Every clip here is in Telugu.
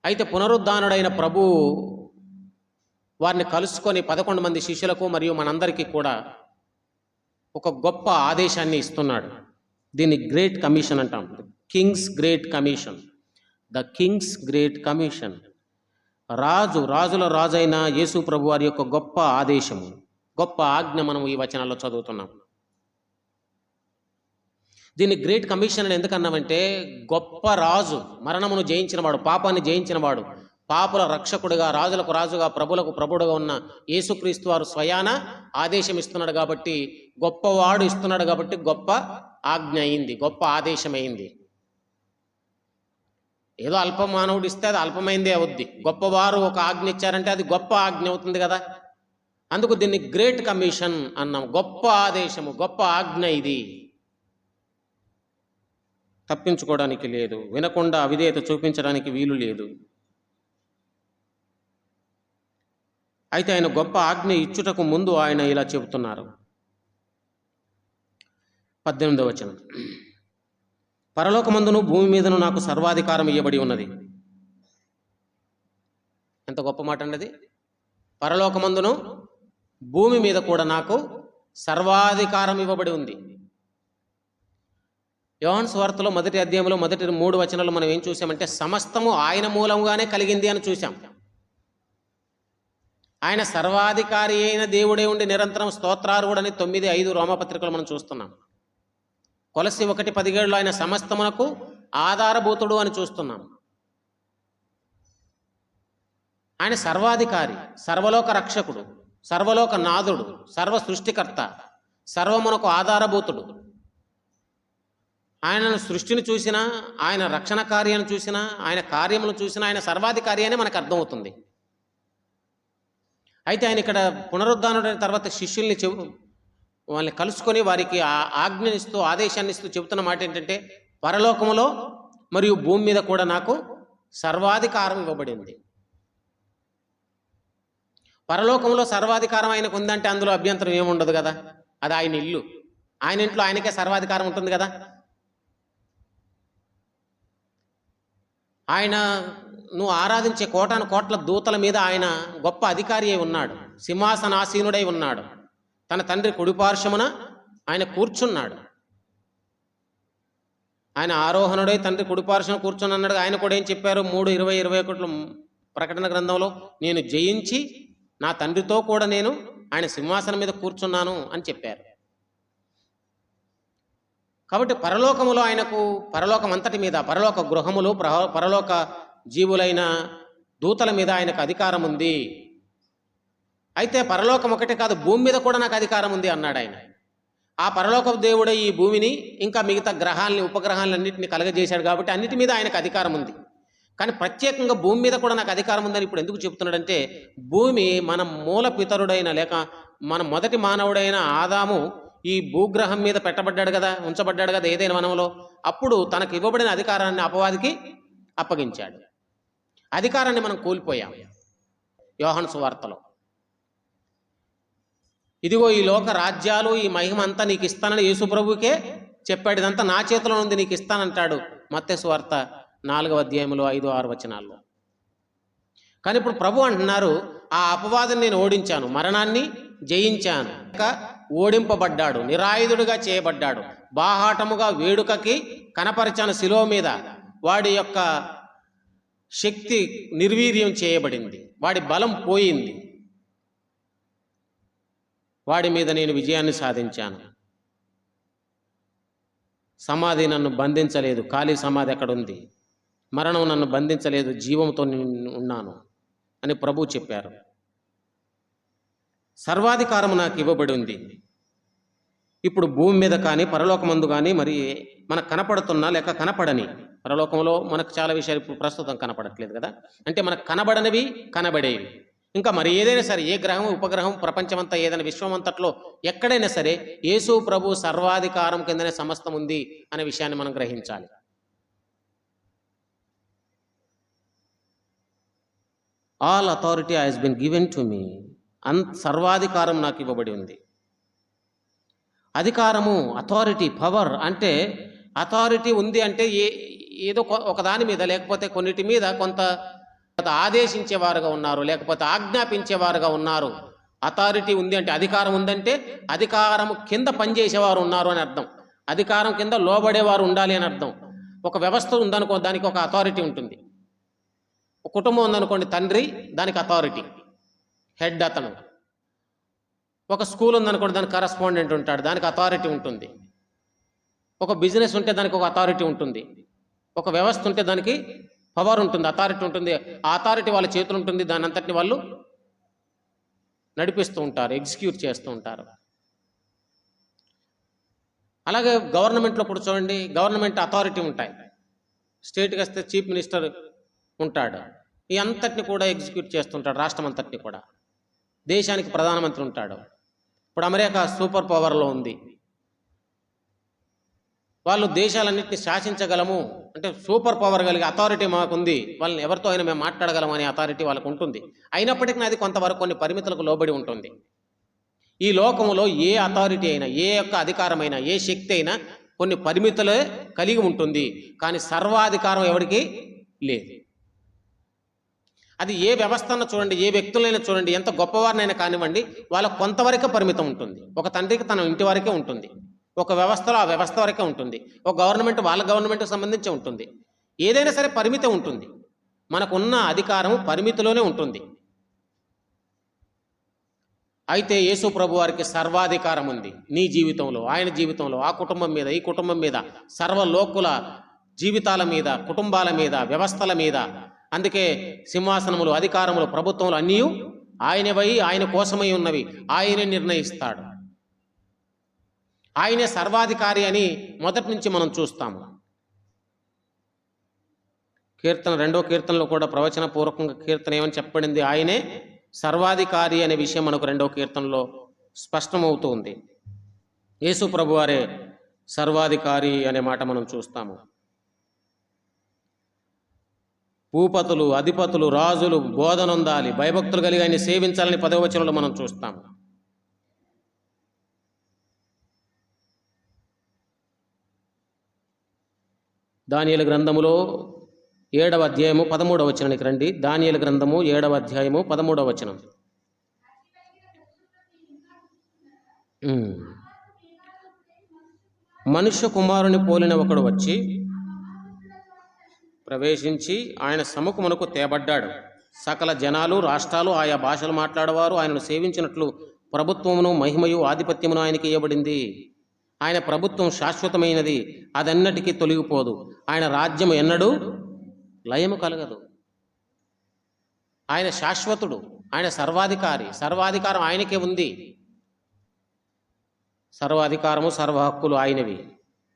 అయితే పునరుద్ధానుడైన ప్రభువు వారిని కలుసుకొని 11 మంది శిష్యులకు మరియు మనందరికీ కూడా ఒక గొప్ప ఆదేశాన్ని ఇస్తున్నాడు. దీన్ని గ్రేట్ కమిషన్ అంటాం. Kings great commission. The Kings great commission. రాజుల రాజైన యేసు ప్రభు వారి యొక్క గొప్ప ఆదేశము, గొప్ప ఆజ్ఞ మనం ఈ వచనాల్లో చదువుతున్నాం. దీన్ని గ్రేట్ కమిషన్ అని ఎందుకన్నామంటే, గొప్ప రాజు, మరణమును జయించినవాడు, పాపాన్ని జయించినవాడు, పాపుల రక్షకుడుగా, రాజులకు రాజుగా, ప్రభులకు ప్రభుడుగా ఉన్న యేసుక్రీస్తు వారు స్వయాన ఆదేశం ఇస్తున్నాడు కాబట్టి, గొప్పవాడు ఇస్తున్నాడు కాబట్టి గొప్ప ఆజ్ఞ అయింది, గొప్ప ఆదేశమైంది. ఏదో అల్ప మానవుడు ఇస్తే అది అల్పమైందే అవుద్ది. గొప్పవారు ఒక ఆజ్ఞ ఇచ్చారంటే అది గొప్ప ఆజ్ఞ అవుతుంది కదా. అందుకు దీన్ని గ్రేట్ కమిషన్ అన్నాం. గొప్ప ఆదేశము, గొప్ప ఆజ్ఞ ఇది. తప్పించుకోవడానికి లేదు, వినకుండా అవిధేయత చూపించడానికి వీలు లేదు. అయితే ఆయన గొప్ప ఆజ్ఞ ఇచ్చుటకు ముందు ఆయన ఇలా చెబుతున్నారు. 18వ వచనం, పరలోకమందును భూమి మీదను నాకు సర్వాధికారం ఇవ్వబడి ఉన్నది. ఎంత గొప్ప మాట అండి అది. పరలోకమందును భూమి మీద కూడా నాకు సర్వాధికారం ఇవ్వబడి ఉంది. యోహాను సువార్తలో 1వ అధ్యాయంలో మొదటి 3 వచనాలు మనం ఏం చూసామంటే, సమస్తము ఆయన మూలంగానే కలిగింది అని చూసాం. ఆయన సర్వాధికారి అయిన దేవుడే ఉండి నిరంతరం స్తోత్రార్హుడని 9:5 రోమపత్రికలు మనం చూస్తున్నాం. కొలస్సి 1:17 ఆయన సమస్తమునకు ఆధారభూతుడు అని చూస్తున్నాం. ఆయన సర్వాధికారి, సర్వలోక రక్షకుడు, సర్వలోక నాథుడు, సర్వ సృష్టికర్త, సర్వమునకు ఆధారభూతుడు. ఆయన సృష్టిని చూసినా, ఆయన రక్షణ కార్యాన్ని చూసినా, ఆయన కార్యములను చూసినా ఆయన సర్వాధికారి అని మనకు అర్థమవుతుంది. అయితే ఆయన ఇక్కడ పునరుద్ధానుడైన తర్వాత శిష్యుల్ని వాళ్ళని కలుసుకొని వారికి ఆజ్ఞనిస్తూ, ఆదేశాన్ని ఇస్తూ చెబుతున్న మాట ఏంటంటే, పరలోకములో మరియు భూమి మీద కూడా నాకు సర్వాధికారం ఇవ్వబడింది. పరలోకంలో సర్వాధికారం ఆయనకు ఉందంటే అందులో అభ్యంతరం ఏముండదు కదా. అది ఆయన ఇల్లు, ఆయన ఇంట్లో ఆయనకే సర్వాధికారం ఉంటుంది కదా. ఆయన నువ్వు ఆరాధించే కోటాను కోట్ల దూతల మీద ఆయన గొప్ప అధికారి అయి ఉన్నాడు, సింహాసనాసీనుడై ఉన్నాడు. తన తండ్రి కుడిపార్శ్వమున ఆయన కూర్చున్నాడు. ఆయన ఆరోహణుడై తండ్రి కుడిపార్శ్వమున కూర్చుని అన్నాడు. ఆయన కూడా ఏం చెప్పారు, 3:20-21 ప్రకటన గ్రంథంలో, నేను జయించి నా తండ్రితో కూడా నేను ఆయన సింహాసనం మీద కూర్చున్నాను అని చెప్పారు. కాబట్టి పరలోకములో ఆయనకు, పరలోకం అంతటి మీద, పరలోక గృహములు, పరలోక జీవులైన దూతల మీద ఆయనకు అధికారం ఉంది. అయితే పరలోకం ఒకటే కాదు, భూమి మీద కూడా నాకు అధికారం ఉంది అన్నాడు ఆయన. ఆ పరలోక దేవుడే ఈ భూమిని ఇంకా మిగతా గ్రహాలని, ఉపగ్రహాలను అన్నింటినీ కలగజేశాడు కాబట్టి అన్నిటి మీద ఆయనకు అధికారం ఉంది. కానీ ప్రత్యేకంగా భూమి మీద కూడా నాకు అధికారం ఉందని ఇప్పుడు ఎందుకు చెప్తున్నాడంటే, భూమి మన మూల పితరుడైన, లేక మన మొదటి మానవుడైన ఆదాము ఈ భూగ్రహం మీద పెట్టబడ్డాడు కదా, ఉంచబడ్డాడు కదా ఏదైనా వనంలో. అప్పుడు తనకు ఇవ్వబడిన అధికారాన్ని అపవాదికి అప్పగించాడు. అధికారాన్ని మనం కోల్పోయాం. యోహాను సువార్తలో, ఇదిగో ఈ లోక రాజ్యాలు, ఈ మహిమ అంతా నీకు ఇస్తానని యేసు ప్రభువుకే చెప్పాడు. ఇదంతా నా చేతిలో ఉంది, నీకు ఇస్తానంటాడు మత్తయి సువార్త 4వ అధ్యాయంలో 5-6 వచనాల్లో. కానీ ఇప్పుడు ప్రభు అంటున్నారు, ఆ అపవాదం నేను ఓడించాను, మరణాన్ని జయించాను. ఓడింపబడ్డాడు, నిరాయుధుడిగా చేయబడ్డాడు, బాహాటముగా వేడుకకి కనపరిచాను శిలువ మీద. వాడి యొక్క శక్తి నిర్వీర్యం చేయబడింది, వాడి బలం పోయింది, వాడి మీద నేను విజయాన్ని సాధించాను. సమాధి నన్ను బంధించలేదు, ఖాళీ సమాధి ఎక్కడుంది, మరణం నన్ను బంధించలేదు, జీవంతో ఉన్నాను అని ప్రభు చెప్పారు. సర్వాధికారము నాకు ఇవ్వబడి ఉంది. ఇప్పుడు భూమి మీద కానీ, పరలోకమందు కానీ, మరి మనకు కనపడుతున్నా లేక కనపడని, పరలోకంలో మనకు చాలా విషయాలు ఇప్పుడు ప్రస్తుతం కనపడట్లేదు కదా, అంటే మనకు కనబడనివి, కనబడేవి, ఇంకా మరి ఏదైనా సరే, ఏ గ్రహం, ఉపగ్రహం, ప్రపంచమంతా, ఏదైనా విశ్వమంతట్లో ఎక్కడైనా సరే యేసు ప్రభు సర్వాధికారం కిందనే సమస్తం ఉంది అనే విషయాన్ని మనం గ్రహించాలి. All authority has been given to me. సర్వాధికారం నాకు ఇవ్వబడి ఉంది. అధికారము, అథారిటీ, పవర్ అంటే, అథారిటీ ఉంది అంటే ఏదో ఒకదాని మీద లేకపోతే కొన్నిటి మీద కొంత ఆదేశించేవారుగా ఉన్నారు, లేకపోతే ఆజ్ఞాపించేవారుగా ఉన్నారు. అథారిటీ ఉంది అంటే, అధికారం ఉందంటే అధికారం కింద పనిచేసేవారు ఉన్నారు అని అర్థం. అధికారం కింద లోబడేవారు ఉండాలి అని అర్థం. ఒక వ్యవస్థ ఉందనుకో, దానికి ఒక అథారిటీ ఉంటుంది. ఒక కుటుంబం ఉందనుకోండి, తండ్రి దానికి అథారిటీ, హెడ్ అతను. ఒక స్కూల్ ఉందనుకోండి, దానికి కరస్పాండెంట్ ఉంటాడు, దానికి అథారిటీ ఉంటుంది. ఒక బిజినెస్ ఉంటే దానికి ఒక అథారిటీ ఉంటుంది. ఒక వ్యవస్థ ఉంటే దానికి పవర్ ఉంటుంది, అథారిటీ ఉంటుంది. ఆ అథారిటీ వాళ్ళ చేతులు ఉంటుంది, దాని అంతటిని వాళ్ళు నడిపిస్తూ ఉంటారు, ఎగ్జిక్యూట్ చేస్తూ ఉంటారు. అలాగే గవర్నమెంట్లో కూడా చూడండి, గవర్నమెంట్ అథారిటీ ఉంటాయి. స్టేట్కి వస్తే చీఫ్ మినిస్టర్ ఉంటాడు, ఈ అంతటిని కూడా ఎగ్జిక్యూట్ చేస్తుంటాడు, రాష్ట్రం అంతటిని కూడా. దేశానికి ప్రధానమంత్రి ఉంటాడు. ఇప్పుడు అమెరికా సూపర్ పవర్లో ఉంది, వాళ్ళు దేశాలన్నింటినీ శాసించగలము అంటే సూపర్ పవర్ కలిగే అథారిటీ మాకుంది, వాళ్ళని ఎవరితో అయినా మేము మాట్లాడగలము అనే అథారిటీ వాళ్ళకు ఉంటుంది. అయినప్పటికీ అది కొంతవరకు కొన్ని పరిమితులకు లోబడి ఉంటుంది. ఈ లోకంలో ఏ అథారిటీ అయినా, ఏ యొక్క అధికారమైనా, ఏ శక్తి అయినా కొన్ని పరిమితులే కలిగి ఉంటుంది, కానీ సర్వాధికారం ఎవరికి లేదు. అది ఏ వ్యవస్థను చూడండి, ఏ వ్యక్తులైనా చూడండి, ఎంత గొప్పవారినైనా కానివ్వండి, వాళ్ళకు కొంతవరకే పరిమితం ఉంటుంది. ఒక తండ్రికి తన ఇంటి వరకే ఉంటుంది, ఒక వ్యవస్థలో ఆ వ్యవస్థ వరకే ఉంటుంది, ఒక గవర్నమెంట్ వాళ్ళ గవర్నమెంట్కి సంబంధించి ఉంటుంది. ఏదైనా సరే పరిమితం ఉంటుంది. మనకున్న అధికారం పరిమితిలోనే ఉంటుంది. అయితే యేసు ప్రభు వారికి సర్వాధికారం ఉంది నీ జీవితంలో, ఆయన జీవితంలో, ఆ కుటుంబం మీద, ఈ కుటుంబం మీద, సర్వలోకుల జీవితాల మీద, కుటుంబాల మీద, వ్యవస్థల మీద. అందుకే సింహాసనములు, అధికారములు, ప్రభుత్వములు అన్నీ ఆయనవై ఆయన కోసమై ఉన్నవి, ఆయనే నిర్ణయిస్తాడు. ఆయనే సర్వాధికారి అని మొదటి నుంచి మనం చూస్తాము. కీర్తన 2వ కీర్తనలో కూడా ప్రవచన పూర్వకంగా కీర్తన ఏమని చెప్పబడింది, ఆయనే సర్వాధికారి అనే విషయం మనకు 2వ కీర్తనలో స్పష్టమవుతుంది. యేసు ప్రభువారే సర్వాధికారి అనే మాట మనం చూస్తాము. భూపతులు, అధిపతులు, రాజులు బోధనొందాలి, భయభక్తులు కలిగి ఆయన సేవించాలని 10వ వచనంలో మనం చూస్తాము. దానియేలు గ్రంథములో 7వ అధ్యాయము 13వ వచనానికి రండి. దానియేలు గ్రంథము 7వ అధ్యాయము 13వ వచనం. మనుష్య కుమారుని పోలిన ఒకడు వచ్చి ప్రవేశించి ఆయన సముఖమునకు తేబడ్డాడు. సకల జనాలు, రాష్ట్రాలు, ఆయా భాషలు మాట్లాడేవారు ఆయనను సేవించినట్లు ప్రభుత్వమును, మహిమయు, ఆధిపత్యమును ఆయనకి ఇవ్వబడింది. ఆయన ప్రభుత్వం శాశ్వతమైనది, అదన్నటికీ తొలగిపోదు. ఆయన రాజ్యం ఎన్నడూ లయము కలగదు. ఆయన శాశ్వతుడు, ఆయన సర్వాధికారి, సర్వాధికారం ఆయనకే ఉంది. సర్వాధికారము, సర్వ హక్కులు ఆయనవి,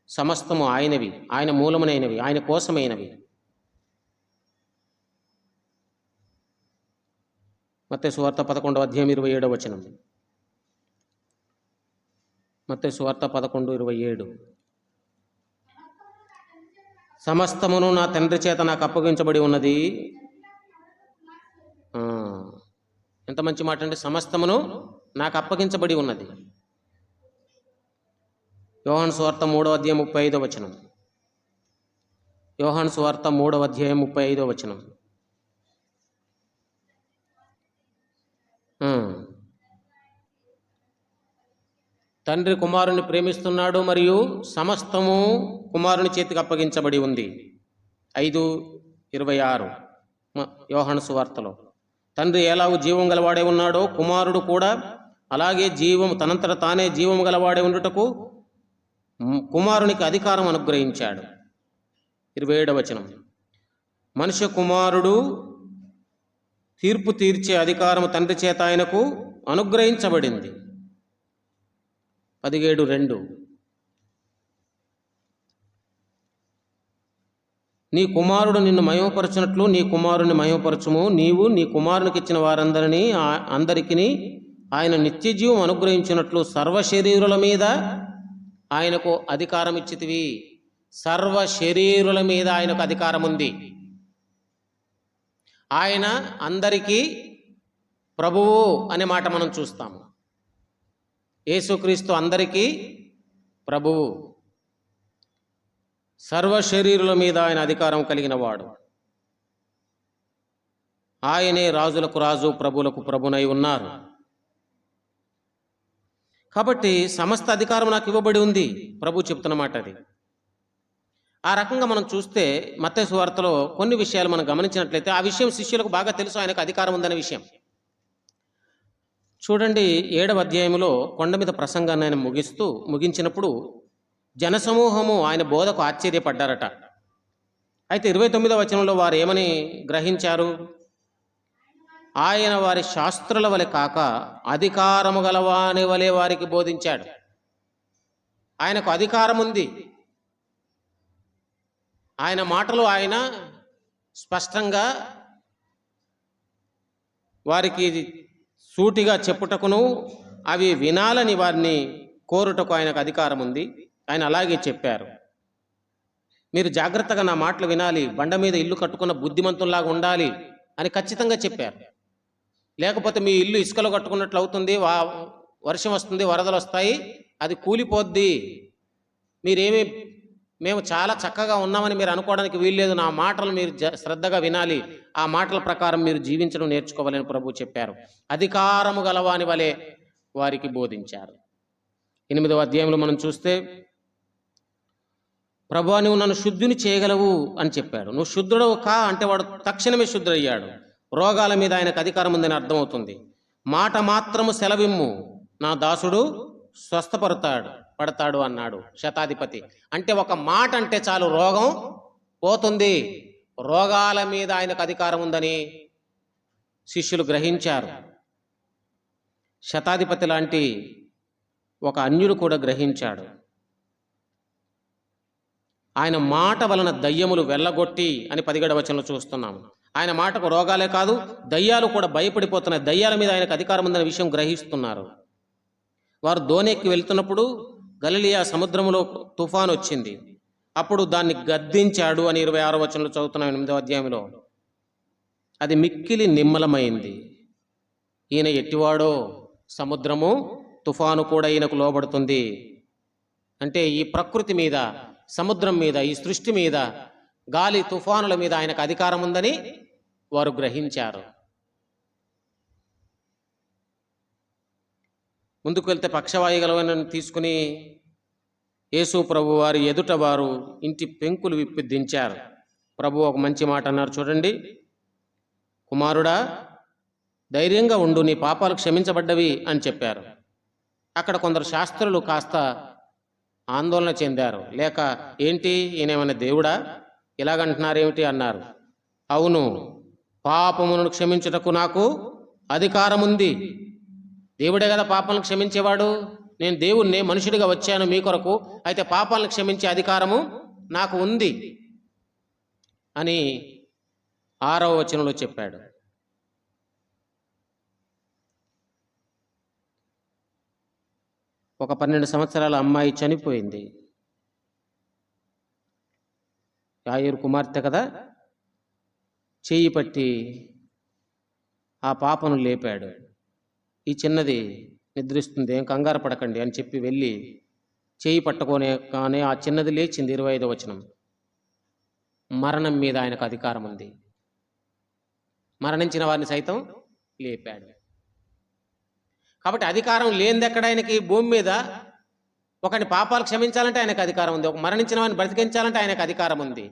సమస్తము ఆయనవి, ఆయన మూలమునైనవి, ఆయన కోసమైనవి. మత్తయి సువార్త 11వ అధ్యాయం 27వ వచనం. మత్తయి సువార్త 11:27. సమస్తమును నా తండ్రి చేత నాకు అప్పగించబడి ఉన్నది. ఎంత మంచి మాట అండి, సమస్తమును నాకు అప్పగించబడి ఉన్నది. యోహాను సువార్త 3వ అధ్యాయం 35వ వచనం. యోహాను సువార్త 3వ అధ్యాయం 35వ వచనం. తండ్రి కుమారుని ప్రేమిస్తున్నాడు మరియు సమస్తము కుమారుని చేతికి అప్పగించబడి ఉంది. 5:26 యోహాను సువార్తలో. తండ్రి ఎలాగూ జీవం గలవాడే ఉన్నాడో కుమారుడు కూడా అలాగే తనంతట తానే జీవం గలవాడే ఉండుటకు కుమారునికి అధికారం అనుగ్రహించాడు. 27వ వచనం. మనుష్య కుమారుడు తీర్పు తీర్చే అధికారం తండ్రి చేత ఆయనకు అనుగ్రహించబడింది. 17:2. నీ కుమారుడు నిన్ను మహిమపరచునట్లు నీ కుమారుని మహిమపరచుము. నీవు నీ కుమారునికి ఇచ్చిన అందరికీ ఆయన నిత్యజీవం అనుగ్రహించినట్లు సర్వ శరీరుల మీద ఆయనకు అధికారం ఇచ్చితివి. సర్వ శరీరుల మీద ఆయనకు అధికారం ఉంది. ఆయన అందరికీ ప్రభువు అనే మాట మనం చూస్తాము. యేసుక్రీస్తు అందరికీ ప్రభువు, సర్వ శరీరుల మీద ఆయన అధికారం కలిగిన వాడు. ఆయనే రాజులకు రాజు, ప్రభువులకు ప్రభునై ఉన్నారు. కాబట్టి సమస్త అధికారం నాకు ఇవ్వబడి ఉంది, ప్రభు చెప్తున్న మాట అది. ఆ రకంగా మనం చూస్తే మత్తయి సువార్తలో కొన్ని విషయాలు మనం గమనించినట్లయితే ఆ విషయం శిష్యులకు బాగా తెలుసు, ఆయనకు అధికారం ఉందనే విషయం. చూడండి, 7వ అధ్యాయంలో కొండ మీద ప్రసంగాన్ని ఆయన ముగించినప్పుడు జనసమూహము ఆయన బోధకు ఆశ్చర్యపడ్డారట. అయితే 29వ వచనంలో వారు ఏమని గ్రహించారు? ఆయన వారి శాస్త్రుల వలె కాక అధికారము గలవాని వలె వారికి బోధించాడు. ఆయనకు అధికారం ఉంది. ఆయన మాటలు ఆయన స్పష్టంగా వారికి సూటిగా చెప్పుటకును అవి వినాలని వారిని కోరుటకు ఆయనకు అధికారం ఉంది. ఆయన అలాగే చెప్పారు, మీరు జాగ్రత్తగా నా మాటలు వినాలి, బండ మీద ఇల్లు కట్టుకున్న బుద్ధిమంతుల్లాగా ఉండాలి అని ఖచ్చితంగా చెప్పారు. లేకపోతే మీ ఇల్లు ఇసుకలో కట్టుకున్నట్లు అవుతుంది, వర్షం వస్తుంది, వరదలు వస్తాయి, అది కూలిపోద్ది. మేము చాలా చక్కగా ఉన్నామని మీరు అనుకోవడానికి వీల్లేదు. నా మాటలు మీరు శ్రద్ధగా వినాలి, ఆ మాటల ప్రకారం మీరు జీవించడం నేర్చుకోవాలని ప్రభు చెప్పారు. అధికారము గలవాని వలె వారికి బోధించారు. 8వ అధ్యాయంలో మనం చూస్తే, ప్రభువా నువ్వు నన్ను శుద్ధుని చేయగలవు అని చెప్పాడు. నువ్వు శుద్ధుడవు కా అంటే వాడు తక్షణమే శుద్ధుడయ్యాడు. రోగాల మీద ఆయనకు అధికారం ఉందని అర్థమవుతుంది. మాట మాత్రము సెలవిమ్ము, నా దాసుడు పడతాడు అన్నాడు శతాధిపతి. అంటే ఒక మాట అంటే చాలు రోగం పోతుంది. రోగాల మీద ఆయనకు అధికారం ఉందని శిష్యులు గ్రహించారు. శతాధిపతి లాంటి ఒక అన్యుడు కూడా గ్రహించాడు. ఆయన మాట వలన దయ్యములు వెళ్ళగొట్టి అని 17వ వచనంలో చూస్తున్నాము. ఆయన మాటకు రోగాలే కాదు, దయ్యాలు కూడా భయపడిపోతున్నాయి. దయ్యాల మీద ఆయనకు అధికారం ఉందనే విషయం గ్రహిస్తున్నారు. వారు దోణెక్కి వెళ్తున్నప్పుడు గలిలియా సముద్రములో తుఫాను వచ్చింది. అప్పుడు దాన్ని గద్దించాడు అని 26వ వచనంలో చదువుతున్నాం 8వ అధ్యాయంలో. అది మిక్కిలి నిమ్మలమైంది. ఈయన ఎట్టివాడో, సముద్రము తుఫాను కూడా ఈయనకు లోబడుతుంది. అంటే ఈ ప్రకృతి మీద, సముద్రం మీద, ఈ సృష్టి మీద, గాలి తుఫానుల మీద ఆయనకు అధికారం ఉందని వారు గ్రహించారు. ముందుకు వెళ్తే పక్షవాయు గలవని తీసుకుని యేసు ప్రభు వారి ఎదుట వారు ఇంటి పెంకులు విప్పి దించారు. ప్రభు ఒక మంచి మాట అన్నారు చూడండి, కుమారుడా ధైర్యంగా ఉండు, నీ పాపాలు క్షమించబడ్డవి అని చెప్పారు. అక్కడ కొందరు శాస్త్రులు కాస్త ఆందోళన చెందారు. లేక ఏంటి ఈయనేమన్నా దేవుడా, ఇలాగంటున్నారేమిటి అన్నారు. అవును, పాపములను క్షమించుటకు నాకు అధికారం ఉంది. దేవుడే కదా పాపాలను క్షమించేవాడు. నేను దేవుణ్ణి, మనుషుడిగా వచ్చాను మీ కొరకు, అయితే పాపాలను క్షమించే అధికారము నాకు ఉంది అని 6వ వచనంలో చెప్పాడు. ఒక 12 సంవత్సరాల అమ్మాయి చనిపోయింది. యాయేరు కుమార్తె కదా, చెయ్యి పట్టి ఆ పాపను లేపాడు. ఈ చిన్నది నిద్రిస్తుంది, ఏం కంగారు పడకండి అని చెప్పి వెళ్ళి చేయి పట్టుకోనే కానీ ఆ చిన్నది లేచింది. 25వ వచనం, మరణం మీద ఆయనకు అధికారం ఉంది. మరణించిన వారిని సైతం లేపాడు. కాబట్టి అధికారం లేనిది ఎక్కడ ఆయనకి? భూమి మీద ఒకని పాపాలు క్షమించాలంటే ఆయనకు అధికారం ఉంది, ఒక మరణించిన వారిని బ్రతికించాలంటే ఆయనకు అధికారం ఉంది,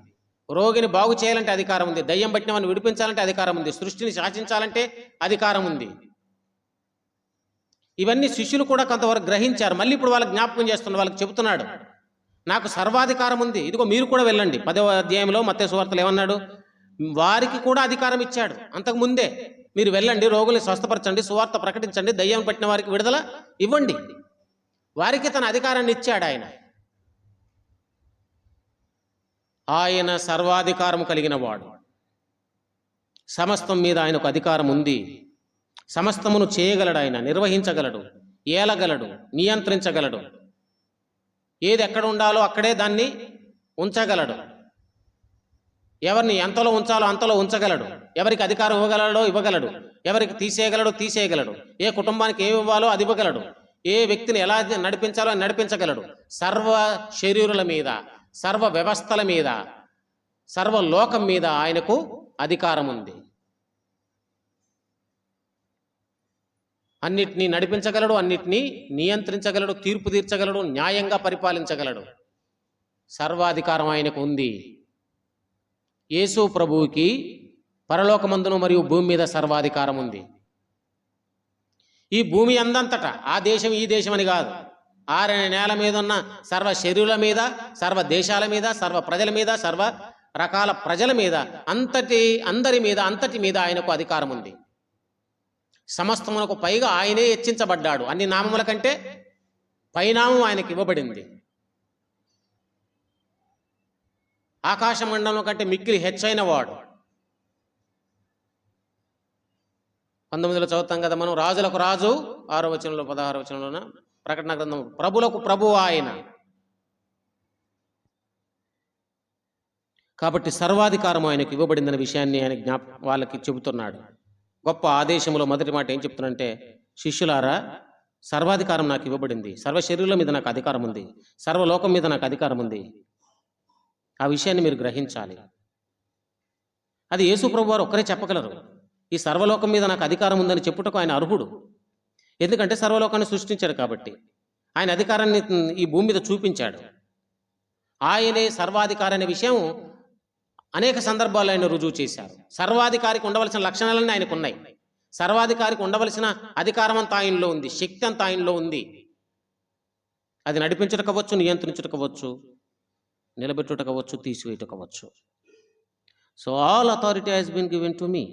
రోగిని బాగు చేయాలంటే అధికారం ఉంది, దయ్యం పట్టిన వారిని విడిపించాలంటే అధికారం ఉంది, సృష్టిని శాసించాలంటే అధికారం ఉంది. ఇవన్నీ శిష్యులు కూడా కొంతవరకు గ్రహించారు. మళ్ళీ ఇప్పుడు వాళ్ళకి జ్ఞాపకం చేస్తున్నాడు, వాళ్ళకి చెబుతున్నాడు, నాకు సర్వాధికారం ఉంది, ఇదిగో మీరు కూడా వెళ్ళండి. 10వ అధ్యాయంలో మత్తయి సువార్తలో ఏమన్నాడు? వారికి కూడా అధికారం ఇచ్చాడు అంతకు ముందే. మీరు వెళ్ళండి, రోగుల్ని స్వస్థపరచండి, సువార్త ప్రకటించండి, దయ్యం పట్టిన వారికి విడుదల ఇవ్వండి. వారికి తన అధికారాన్ని ఇచ్చాడు ఆయన. ఆయన సర్వాధికారం కలిగిన వాడు. సమస్తం మీద ఆయనకు అధికారం ఉంది. సమస్తమును చేయగలడు, ఆయన నిర్వహించగలడు, ఏలగలడు, నియంత్రించగలడు. ఏది ఎక్కడ ఉండాలో అక్కడే దాన్ని ఉంచగలడు. ఎవరిని ఎంతలో ఉంచాలో అంతలో ఉంచగలడు. ఎవరికి అధికారం ఇవ్వగలడు, ఎవరికి తీసేయగలడు. ఏ కుటుంబానికి ఏమి ఇవ్వాలో అది ఇవ్వగలడు. ఏ వ్యక్తిని ఎలా నడిపించాలో నడిపించగలడు. సర్వ శరీరుల మీద, సర్వ వ్యవస్థల మీద, సర్వలోకం మీద ఆయనకు అధికారం ఉంది. అన్నిటినీ నడిపించగలడు, అన్నిటినీ నియంత్రించగలడు, తీర్పు తీర్చగలడు, న్యాయంగా పరిపాలించగలడు. సర్వాధికారం ఆయనకు ఉంది. యేసు ప్రభువుకి పరలోకమందును మరియు భూమి మీద సర్వాధికారం ఉంది. ఈ భూమి అందంతటా, ఆ దేశం ఈ దేశం అని కాదు, ఆరని నేల మీద ఉన్న సర్వ శరీరుల మీద, సర్వ దేశాల మీద, సర్వ ప్రజల మీద, సర్వ రకాల ప్రజల మీద, అందరి మీద, అంతటి మీద ఆయనకు అధికారం ఉంది. సమస్తమునకు పైగా ఆయనే హెచ్చించబడ్డాడు. అన్ని నామముల కంటే పైనామం ఆయనకి ఇవ్వబడింది. ఆకాశ మండలం కంటే మిక్కిలి హెచ్చైన వాడు. 19లో చదువుతాం కదా మనం, రాజులకు రాజు 6వ వచనంలో 16వ వచనంలోన, ప్రకటన గ్రంథం, ప్రభులకు ప్రభు ఆయన. కాబట్టి సర్వాధికారం ఆయనకు ఇవ్వబడిందనే విషయాన్ని ఆయన వాళ్ళకి చెబుతున్నాడు. గొప్ప ఆదేశంలో మొదటి మాట ఏం చెప్తున్నంటే, శిష్యులారా, సర్వాధికారం నాకు ఇవ్వబడింది, సర్వ శరీరుల మీద నాకు అధికారం ఉంది, సర్వలోకం మీద నాకు అధికారం ఉంది. ఆ విషయాన్ని మీరు గ్రహించాలి. అది యేసు ప్రభు వారు ఒక్కరే చెప్పగలరు. ఈ సర్వలోకం మీద నాకు అధికారం ఉందని చెప్పుటకు ఆయన అర్హుడు. ఎందుకంటే సర్వలోకాన్ని సృష్టించాడు కాబట్టి. ఆయన అధికారాన్ని ఈ భూమి మీద చూపించాడు. ఆయనే సర్వాధికారి అనే విషయం అనేక సందర్భాల్లో ఆయన రుజువు చేశారు. సర్వాధికారికి ఉండవలసిన లక్షణాలన్నీ ఆయనకు ఉన్నాయి. సర్వాధికారికి ఉండవలసిన అధికారం అంతా ఆయనలో ఉంది, శక్తి అంతా ఆయనలో ఉంది. అది నడిపించుటకవచ్చు, నియంత్రించుటకవచ్చు, నిలబెట్టుటకవచ్చు, తీసివేయటకవచ్చు. So all authority has been given to me.